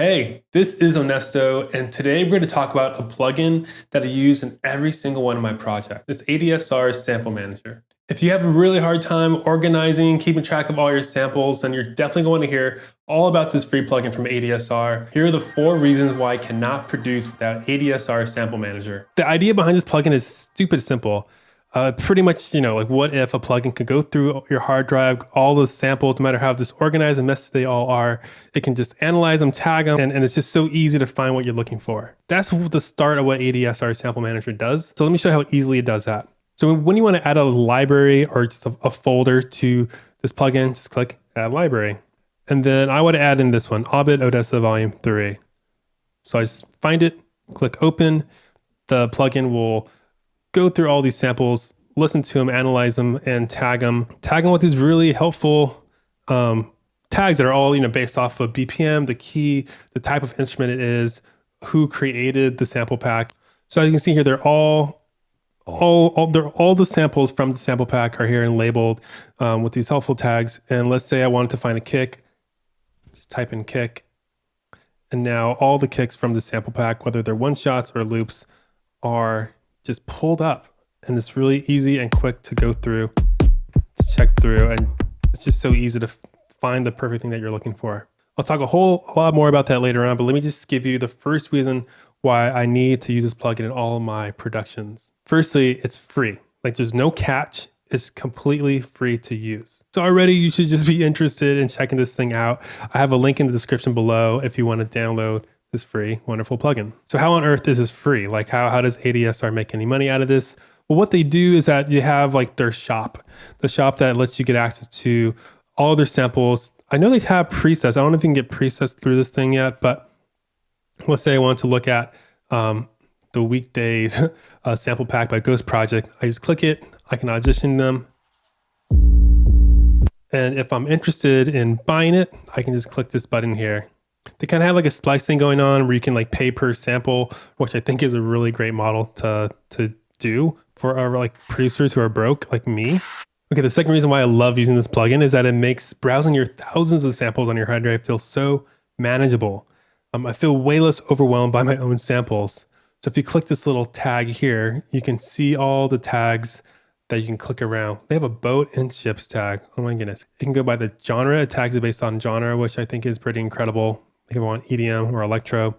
Hey, this is Onesto, and today we're going to talk about a plugin that I use in every single one of my projects, this ADSR Sample Manager. If you have a really hard time organizing, keeping track of all your samples, then you're definitely going to hear all about this free plugin from ADSR. Here are the 4 reasons why I cannot produce without ADSR Sample Manager. The idea behind this plugin is stupid simple. Pretty much, like what if a plugin could go through your hard drive, all those samples, no matter how disorganized and messy they all are, it can just analyze them, tag them, and it's just so easy to find what you're looking for. That's the start of what ADSR Sample Manager does. So let me show you how easily it does that. So when you want to add a library or just a folder to this plugin, just click Add Library. And then I want to add in this one, Orbit Odessa Volume 3. So I just find it, click Open. The plugin will go through all these samples, listen to them, analyze them, and tag them. Tag them with these really helpful tags that are all based off of BPM, the key, the type of instrument it is, who created the sample pack. So as you can see here, they're all the samples from the sample pack are here and labeled with these helpful tags. And let's say I wanted to find a kick, just type in kick, and now all the kicks from the sample pack, whether they're one shots or loops, are just pulled up, and it's really easy and quick to go through, to check through, and it's just so easy to find the perfect thing that you're looking for. I'll talk a whole lot more about that later on, but let me just give you the first reason why I need to use this plugin in all of my productions. Firstly, it's free. Like, there's no catch. It's completely free to use. So already you should just be interested in checking this thing out. I have a link in the description below if you want to download this free, wonderful plugin. So how on earth is this free? Like how does ADSR make any money out of this? Well, what they do is that you have like their shop, the shop that lets you get access to all their samples. I know they have presets. I don't know if you can get presets through this thing yet, but let's say I want to look at the Weekdays sample pack by Ghost Project. I just click it, I can audition them. And if I'm interested in buying it, I can just click this button here. They kind of have like a splicing going on where you can like pay per sample, which I think is a really great model to do for our like producers who are broke like me. Okay, the second reason why I love using this plugin is that it makes browsing your thousands of samples on your hard drive feel so manageable. I feel way less overwhelmed by my own samples. So if you click this little tag here, you can see all the tags that you can click around. They have a boat and ships tag. Oh my goodness. You can go by the genre. It tags it based on genre, which I think is pretty incredible. If you want EDM or electro,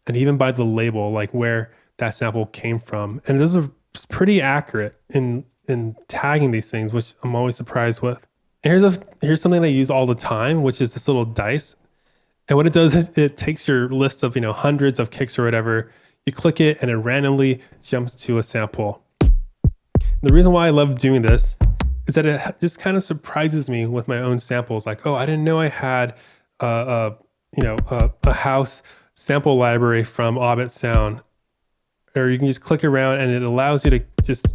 and even by the label, like where that sample came from. And this is pretty accurate in tagging these things, which I'm always surprised with. And here's something I use all the time, which is this little dice. And what it does is it takes your list of hundreds of kicks or whatever, you click it and it randomly jumps to a sample. The reason why I love doing this is that it just kind of surprises me with my own samples. Like, oh, I didn't know I had a house sample library from Orbit Sound. Or you can just click around and it allows you to just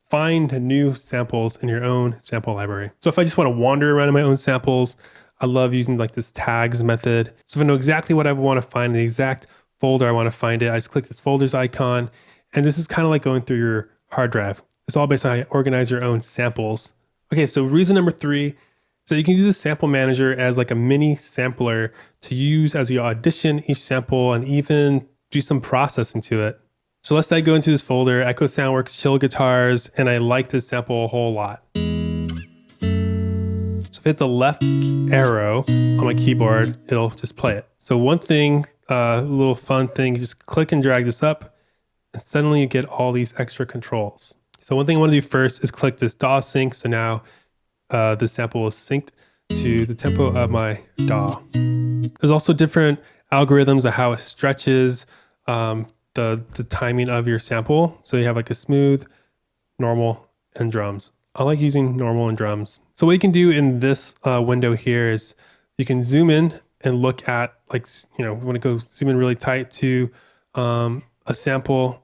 find new samples in your own sample library. So if I just want to wander around in my own samples, I love using like this tags method. So if I know exactly what I want to find, the exact folder I want to find it, I just click this folders icon. And this is kind of like going through your hard drive. It's all based on how you organize your own samples. Okay, so reason number 3 is that you can use a sample manager as like a mini sampler to use as you audition each sample and even do some processing to it. So let's say I go into this folder, Echo Soundworks Chill Guitars, and I like this sample a whole lot. So if I hit the left arrow on my keyboard, it'll just play it. So one thing, a little fun thing, you just click and drag this up, and suddenly you get all these extra controls. So one thing I want to do first is click this DAW sync. So now the sample is synced to the tempo of my DAW. There's also different algorithms of how it stretches the timing of your sample. So you have like a smooth, normal, and drums. I like using normal and drums. So what you can do in this window here is you can zoom in and look at like, when it goes zoom in really tight to a sample,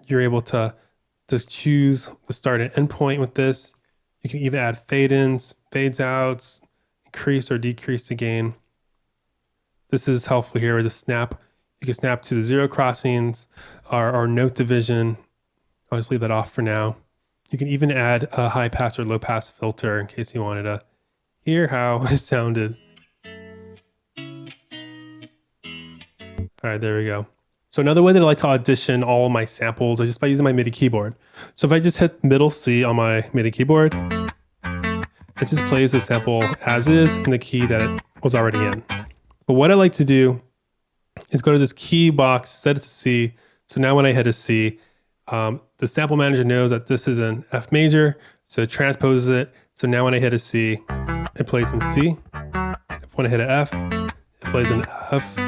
you're able to just choose the start and end point with this. You can even add fade-ins, fades-outs, increase or decrease the gain. This is helpful here with the snap. You can snap to the 0 crossings or note division. I'll just leave that off for now. You can even add a high pass or low pass filter in case you wanted to hear how it sounded. All right, there we go. So another way that I like to audition all of my samples is just by using my MIDI keyboard. So if I just hit middle C on my MIDI keyboard, it just plays the sample as is in the key that it was already in. But what I like to do is go to this key box, set it to C. So now when I hit a C, the sample manager knows that this is an F major, so it transposes it. So now when I hit a C, it plays in C. When I hit an F, it plays in F,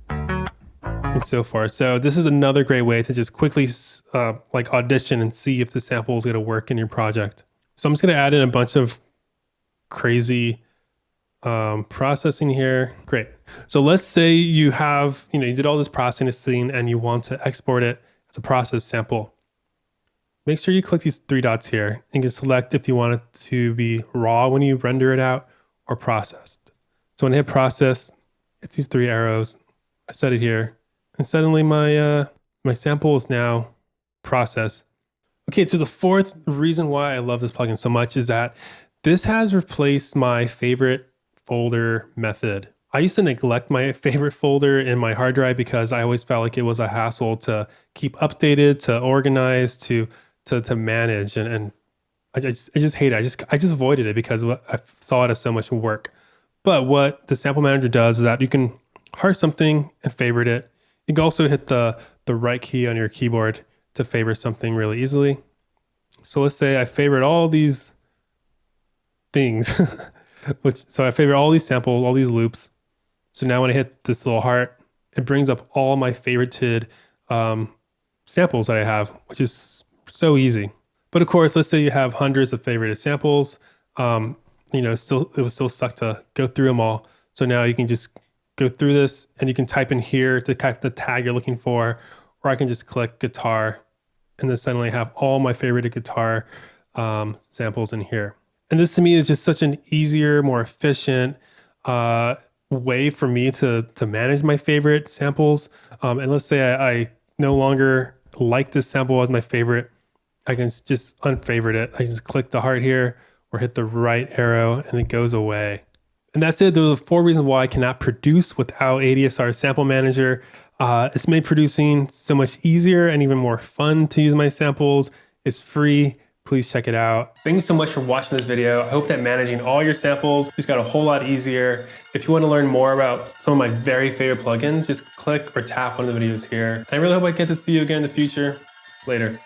and so forth. So this is another great way to just quickly like audition and see if the sample is going to work in your project. So I'm just going to add in a bunch of crazy processing here. Great. So let's say you have, you did all this processing and you want to export it as a process sample. Make sure you click these three dots here and you can select if you want it to be raw when you render it out or processed. So when I hit process, it's these three arrows. I set it here and suddenly my sample is now processed. Okay, so the fourth reason why I love this plugin so much is that this has replaced my favorite folder method. I used to neglect my favorite folder in my hard drive because I always felt like it was a hassle to keep updated, to organize, to manage, and I just hate it. I just avoided it because I saw it as so much work. But what the sample manager does is that you can heart something and favorite it. You can also hit the right key on your keyboard to favorite something really easily. So let's say I favorite all these things. So I favorite all these samples, all these loops. So now when I hit this little heart, it brings up all my favorited samples that I have, which is so easy. But of course, let's say you have hundreds of favorited samples. It would still suck to go through them all. So now you can just go through this and you can type in here the tag you're looking for, or I can just click guitar and then suddenly I have all my favorited guitar samples in here. And this to me is just such an easier, more efficient way for me to manage my favorite samples. And let's say I no longer like this sample as my favorite, I can just unfavorite it. I can just click the heart here or hit the right arrow and it goes away. And that's it. Those are the 4 reasons why I cannot produce without ADSR Sample Manager. It's made producing so much easier and even more fun to use my samples. It's free. Please check it out. Thank you so much for watching this video. I hope that managing all your samples just got a whole lot easier. If you want to learn more about some of my very favorite plugins, just click or tap one of the videos here. And I really hope I get to see you again in the future. Later.